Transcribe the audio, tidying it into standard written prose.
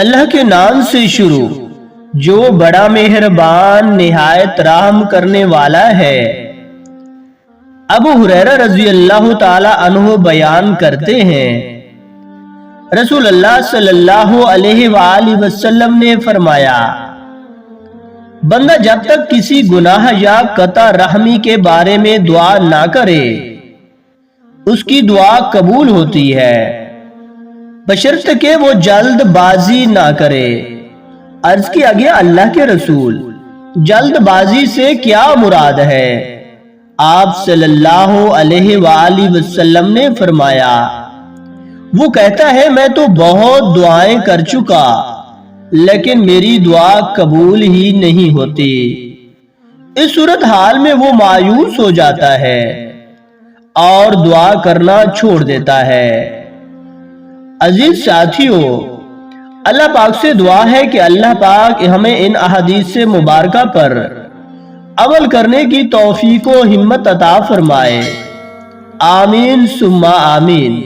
اللہ کے نام سے شروع جو بڑا مہربان نہایت رحم کرنے والا ہے۔ ابو ہریرہ رضی اللہ تعالی عنہ بیان کرتے ہیں، رسول اللہ صلی اللہ علیہ وآلہ وسلم نے فرمایا، بندہ جب تک کسی گناہ یا قطع رحمی کے بارے میں دعا نہ کرے اس کی دعا قبول ہوتی ہے، بشرط کہ وہ جلد بازی نہ کرے۔ عرض کیا گیا، اللہ کے رسول، جلد بازی سے کیا مراد ہے؟ آپ صلی اللہ علیہ وآلہ وسلم نے فرمایا، وہ کہتا ہے میں تو بہت دعائیں کر چکا لیکن میری دعا قبول ہی نہیں ہوتی۔ اس صورتحال میں وہ مایوس ہو جاتا ہے اور دعا کرنا چھوڑ دیتا ہے۔ عزیز ساتھیو، اللہ پاک سے دعا ہے کہ اللہ پاک ہمیں ان احادیث مبارکہ پر عمل کرنے کی توفیق و ہمت عطا فرمائے۔ آمین ثم آمین۔